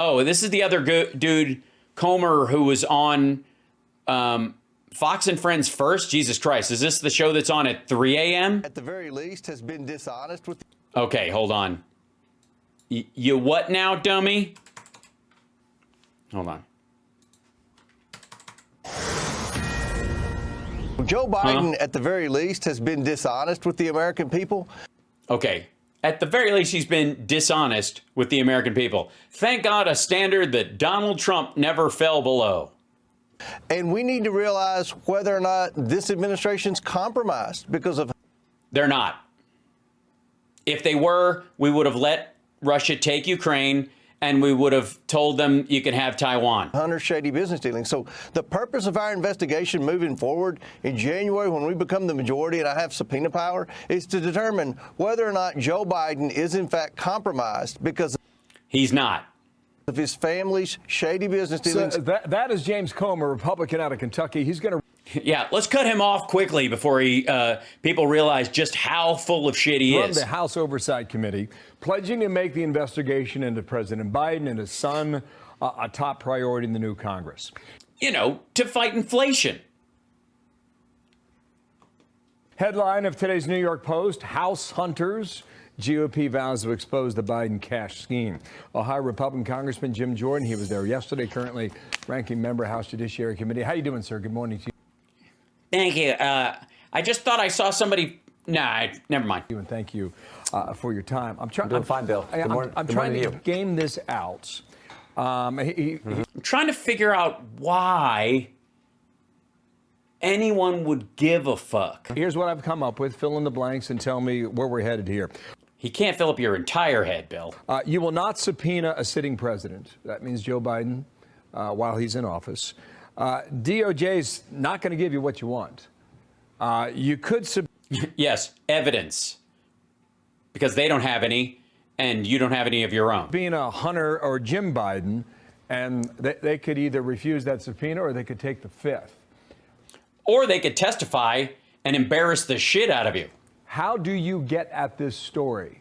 Oh, this is the other dude, Comer, who was on Fox and Friends First. Jesus Christ. Is this the show that's on at 3 a.m.? At the very least, has been dishonest with. Okay, hold on. You what now, dummy? Hold on. Joe Biden, at the very least, has been dishonest with the American people. Okay. At the very least, he's been dishonest with the American people. Thank God, a standard that Donald Trump never fell below. And we need to realize whether or not this administration's compromised because of. They're not. If they were, we would have let Russia take Ukraine, and we would have told them you can have Taiwan. Hunter's shady business dealings. So the purpose of our investigation moving forward in January, when we become the majority and I have subpoena power, is to determine whether or not Joe Biden is in fact compromised because he's not. Of his family's shady business dealings. So that is James Comer, Republican out of Kentucky. He's going to. Yeah, let's cut him off quickly before people realize just how full of shit he is. From the House Oversight Committee, pledging to make the investigation into President Biden and his son a top priority in the new Congress. You know, to fight inflation. Headline of today's New York Post, House Hunters. GOP vows to expose the Biden cash scheme. Ohio Republican Congressman Jim Jordan, he was there yesterday, currently ranking member House Judiciary Committee. How you doing, sir? Good morning to you. Thank you. I just thought I saw somebody. Nah, never mind. And thank you for your time. I'm doing fine, Bill. Good morning. I'm trying to game this out. I'm trying to figure out why anyone would give a fuck. Here's what I've come up with. Fill in the blanks and tell me where we're headed here. He can't fill up your entire head, Bill. You will not subpoena a sitting president. That means Joe Biden while he's in office. DOJ's not going to give you what you want. You could yes, evidence. Because they don't have any, and you don't have any of your own. Being a Hunter or Jim Biden, and they could either refuse that subpoena or they could take the fifth. Or they could testify and embarrass the shit out of you. How do you get at this story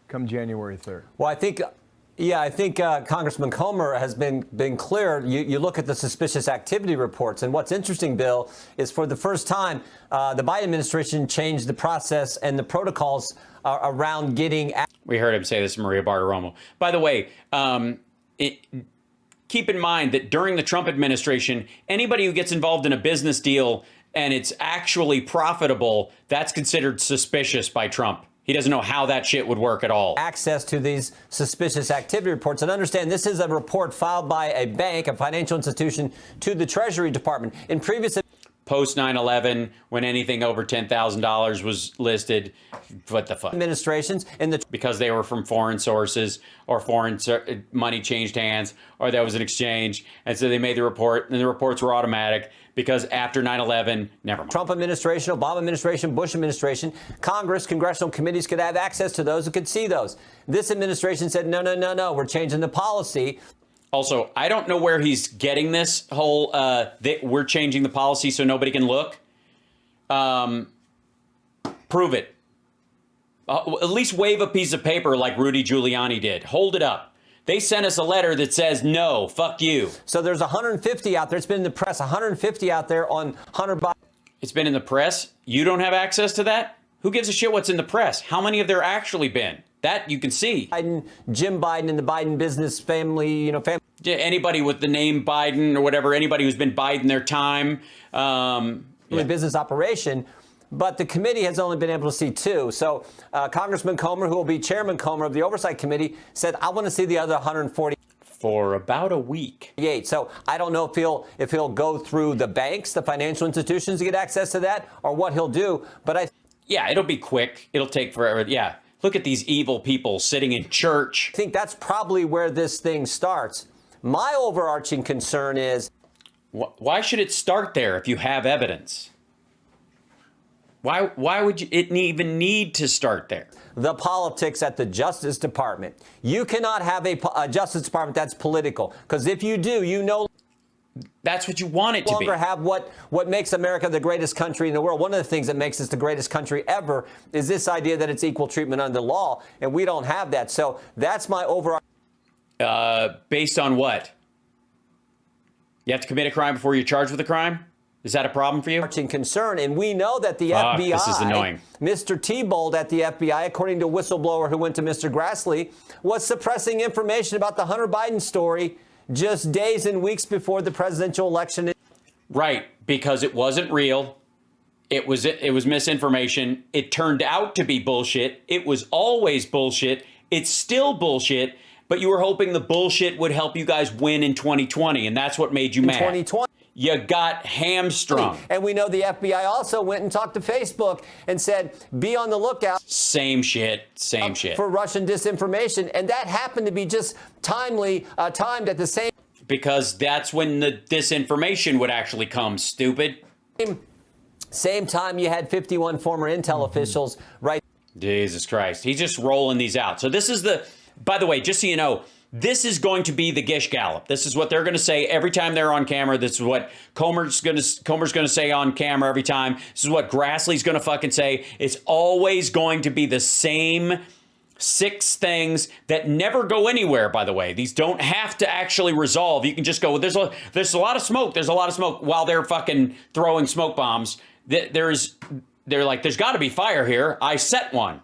come January 3rd? Well, I think Congressman Comer has been clear. You look at the suspicious activity reports. And what's interesting, Bill, is for the first time, the Biden administration changed the process and the protocols around getting. We heard him say this to Maria Bartiromo. By the way, keep in mind that during the Trump administration, anybody who gets involved in a business deal and it's actually profitable, that's considered suspicious by Trump. He doesn't know how that shit would work at all. Access to these suspicious activity reports. And understand, this is a report filed by a bank, a financial institution, to the Treasury Department. In previous... Post 9/11, when anything over $10,000 was listed, what the fuck? Administrations in the... Because they were from foreign sources, or foreign money changed hands, or there was an exchange. And so they made the report, and the reports were automatic. Because after 9/11, never mind. Trump administration, Obama administration, Bush administration, Congress, congressional committees could have access to those and could see those. This administration said, no, we're changing the policy. Also, I don't know where he's getting this whole, we're changing the policy so nobody can look. Prove it. At least wave a piece of paper like Rudy Giuliani did. Hold it up. They sent us a letter that says, no, fuck you. So there's 150 out there. It's been in the press, 150 out there on Hunter Biden. It's been in the press? You don't have access to that? Who gives a shit what's in the press? How many have there actually been? That you can see. Biden, Jim Biden and the Biden business family, family. Anybody with the name Biden or whatever, anybody who's been Biden their time. Business operation. But the committee has only been able to see two. So Congressman Comer, who will be Chairman Comer of the Oversight Committee, said, I want to see the other 140. For about a week. So I don't know if he'll go through the banks, the financial institutions to get access to that, or what he'll do. But yeah, it'll be quick. It'll take forever. Yeah. Look at these evil people sitting in church. I think that's probably where this thing starts. My overarching concern is... Why should it start there if you have evidence? Why would it even need to start there? The politics at the Justice Department. You cannot have a Justice Department that's political. Because if you do, that's what you want it to be. No longer have what makes America the greatest country in the world. One of the things that makes us the greatest country ever is this idea that it's equal treatment under law, and we don't have that. So that's my overall. Based on what? You have to commit a crime before you're charged with a crime? Is that a problem for you? Concern, and we know that the FBI, this is annoying. Mr. T-Bold at the FBI, according to a whistleblower who went to Mr. Grassley, was suppressing information about the Hunter Biden story just days and weeks before the presidential election. Right, because it wasn't real. It was misinformation. It turned out to be bullshit. It was always bullshit. It's still bullshit. But you were hoping the bullshit would help you guys win in 2020, and that's what made you mad. 2020. You got hamstrung. And we know the FBI also went and talked to Facebook and said, be on the lookout. Same shit. For Russian disinformation. And that happened to be just timed at the same. Because that's when the disinformation would actually come, stupid. Same time you had 51 former Intel officials, right? Jesus Christ. He's just rolling these out. So this is by the way, just so you know, this is going to be the Gish Gallop. This is what they're going to say every time they're on camera. This is what Comer's going to say on camera every time. This is what Grassley's going to fucking say. It's always going to be the same 6 things that never go anywhere, by the way. These don't have to actually resolve. You can just go, there's a lot of smoke. There's a lot of smoke while they're fucking throwing smoke bombs. They're like, there's got to be fire here. I set one.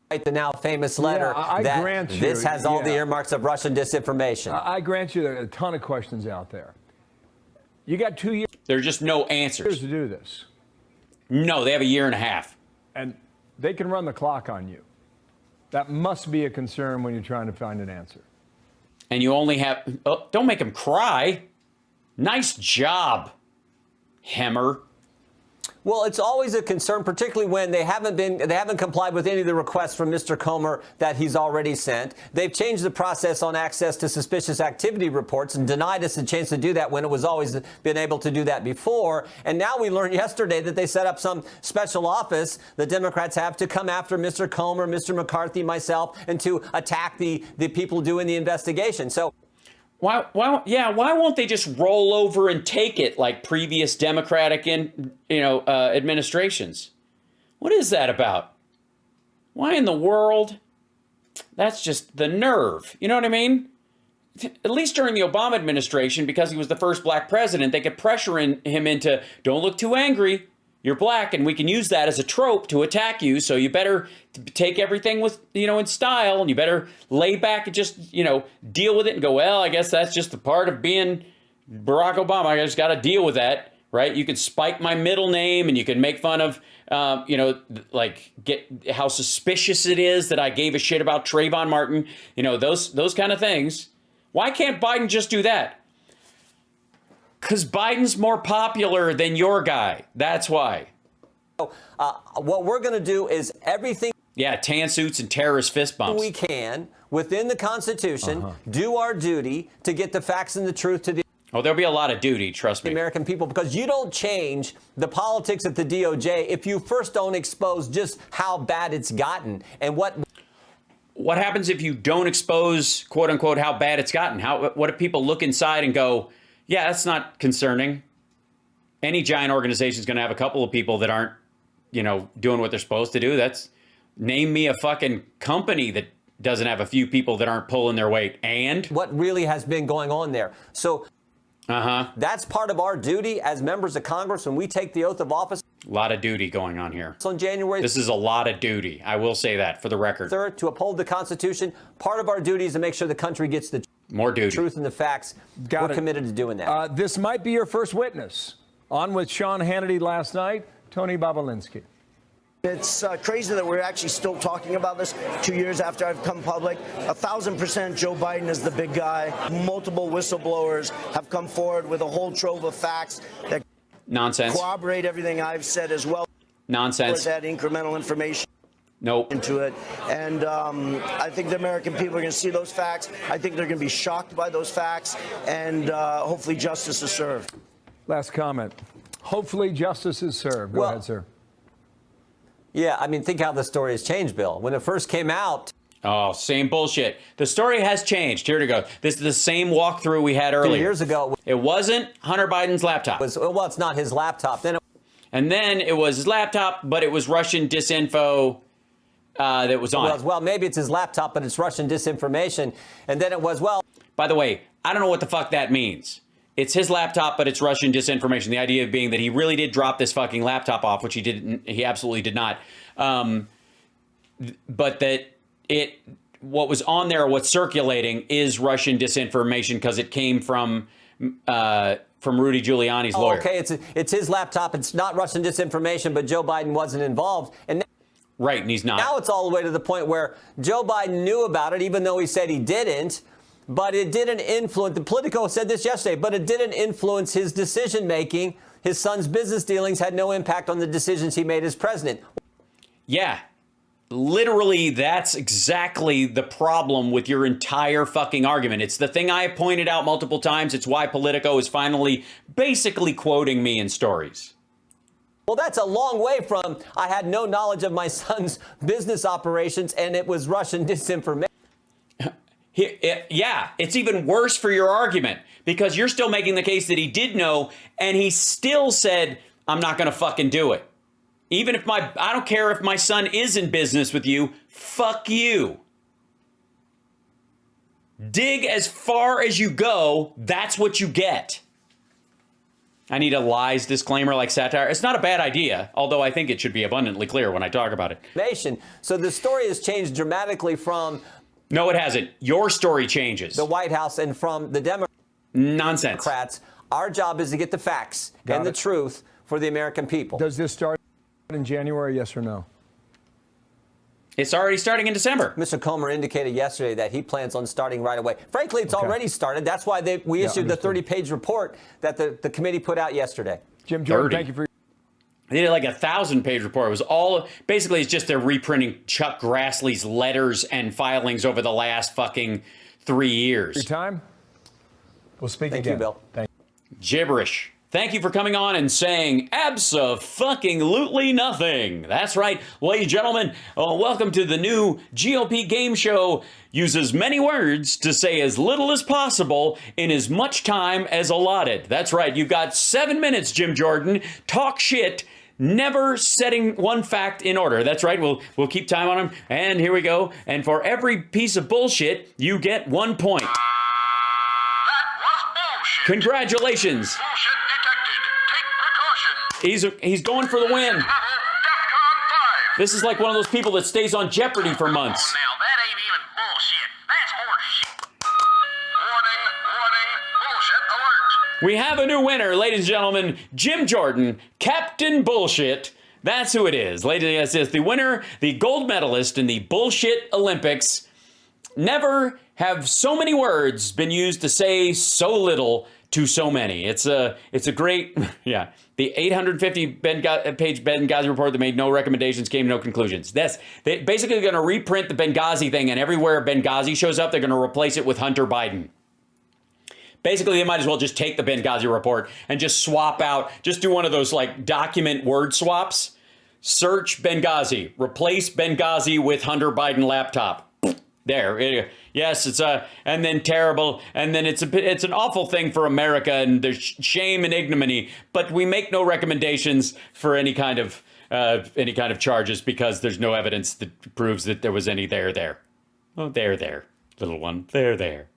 The now famous letter that grant you, this has all the earmarks of Russian disinformation. I grant you there are a ton of questions out there. You got 2 years. There's just no answers To do this. No, they have a year and a half. And they can run the clock on you. That must be a concern when you're trying to find an answer. And you only have... Oh, don't make them cry. Nice job, Hemmer. Well, it's always a concern, particularly when they haven't complied with any of the requests from Mr. Comer that he's already sent. They've changed the process on access to suspicious activity reports and denied us a chance to do that when it was always been able to do that before. And now we learned yesterday that they set up some special office the Democrats have to come after Mr. Comer, Mr. McCarthy, myself, and to attack the people doing the investigation. So. Why won't they just roll over and take it like previous Democratic administrations? What is that about? Why in the world? That's just the nerve. You know what I mean? At least during the Obama administration, because he was the first black president, they could pressure him into, don't look too angry. You're black, and we can use that as a trope to attack you. So you better take everything with, in style, and you better lay back and just, deal with it and go, well, I guess that's just the part of being Barack Obama. I just got to deal with that, right? You can spike my middle name, and you can make fun of, get how suspicious it is that I gave a shit about Trayvon Martin. Those kind of things. Why can't Biden just do that? Because Biden's more popular than your guy. That's why. What we're going to do is everything. Yeah, tan suits and terrorist fist bumps. We can, within the Constitution, do our duty to get the facts and the truth to the. Oh, there'll be a lot of duty, trust me. American people, because you don't change the politics at the DOJ if you first don't expose just how bad it's gotten and What happens if you don't expose, quote unquote, how bad it's gotten? What if people look inside and go, yeah, that's not concerning. Any giant organization is going to have a couple of people that aren't, doing what they're supposed to do. Name me a fucking company that doesn't have a few people that aren't pulling their weight. And what really has been going on there. So that's part of our duty as members of Congress when we take the oath of office. A lot of duty going on here. On January. This is a lot of duty. I will say that for the record. 3rd, to uphold the Constitution. Part of our duty is to make sure the country gets the more duty. Truth and the facts. We're committed to doing that. This might be your first witness. On with Sean Hannity last night, Tony Bobulinski. It's crazy that we're actually still talking about this 2 years after I've come public. 1,000% Joe Biden is the big guy. Multiple whistleblowers have come forward with a whole trove of facts that corroborate everything I've said as well. Nonsense. Add incremental information. Nope. Into it. And I think the American people are going to see those facts. I think they're going to be shocked by those facts. And hopefully justice is served. Last comment. Hopefully justice is served. Go ahead, sir. Yeah, I mean, think how the story has changed, Bill. When it first came out. Oh, same bullshit. The story has changed. Here to go. This is the same walkthrough we had earlier. 2 years ago. It wasn't Hunter Biden's laptop. Well, it's not his laptop. And then it was his laptop, but it was Russian disinfo. that was on it. Well, maybe it's his laptop, but it's Russian disinformation. And then it was, well. By the way, I don't know what the fuck that means. It's his laptop, but it's Russian disinformation. The idea being that he really did drop this fucking laptop off, which he didn't. He absolutely did not. But that what was on there, what's circulating, is Russian disinformation because it came from Rudy Giuliani's lawyer. Okay, it's his laptop. It's not Russian disinformation, but Joe Biden wasn't involved. And Right, and he's not. now it's all the way to the point where Joe Biden knew about it, even though he said he didn't. But it didn't influence, the Politico said this yesterday, but it didn't influence his decision making. His son's business dealings had no impact on the decisions he made as president. Yeah. Literally, that's exactly the problem with your entire fucking argument. It's the thing I have pointed out multiple times. It's why Politico is finally basically quoting me in stories. Well, that's a long way from I had no knowledge of my son's business operations and it was Russian disinformation. Yeah, it's even worse for your argument because you're still making the case that he did know and he still said, I'm not going to fucking do it. Even if I don't care if my son is in business with you, fuck you. Dig as far as you go, that's what you get. I need a lies disclaimer like satire. It's not a bad idea, although I think it should be abundantly clear when I talk about it. So the story has changed dramatically from... No, it hasn't. Your story changes. The White House and from the Nonsense. Democrats. Our job is to get the facts and the truth for the American people. Does this start in January, yes or no? It's already starting in December. Mr. Comer indicated yesterday that he plans on starting right away. Frankly, it's already started. That's why we issued the 30-page report that the committee put out yesterday. Jim Jordan, 30. thank you for They did like a 1,000-page report. It was all basically it's just they're reprinting Chuck Grassley's letters and filings over the last fucking 3 years. your time. We'll speak Thank again. you, Bill. Thank Gibberish. Thank you for coming on and saying abso-fucking-lutely nothing. That's right, ladies and gentlemen. Welcome to the new GOP game show. Use as many words to say as little as possible in as much time as allotted. That's right, you've got 7 minutes, Jim Jordan. Talk shit, never setting one fact in order. That's right, we'll keep time on them. And here we go. And for every piece of bullshit, you get 1 point. That was bullshit. Congratulations. Bullshit detected. Take precaution. He's going for the win. Level DEFCON 5. This is like one of those people that stays on Jeopardy for months. Now that ain't even bullshit. That's horseshit. Warning, bullshit alert. We have a new winner, ladies and gentlemen. Jim Jordan, Captain Bullshit. That's who it is. Ladies, it's the winner, the gold medalist in the Bullshit Olympics. Never have so many words been used to say so little to so many. It's a great, yeah. The 850-page Benghazi report that made no recommendations, came to no conclusions. They're basically going to reprint the Benghazi thing, and everywhere Benghazi shows up, they're going to replace it with Hunter Biden. Basically, they might as well just take the Benghazi report and just swap out, just do one of those like document word swaps. Search Benghazi, replace Benghazi with Hunter Biden laptop. There, yes, it's and then terrible, and then it's an awful thing for America, and there's shame and ignominy. But we make no recommendations for any kind of charges because there's no evidence that proves that there was any there. Oh, there, little one, there.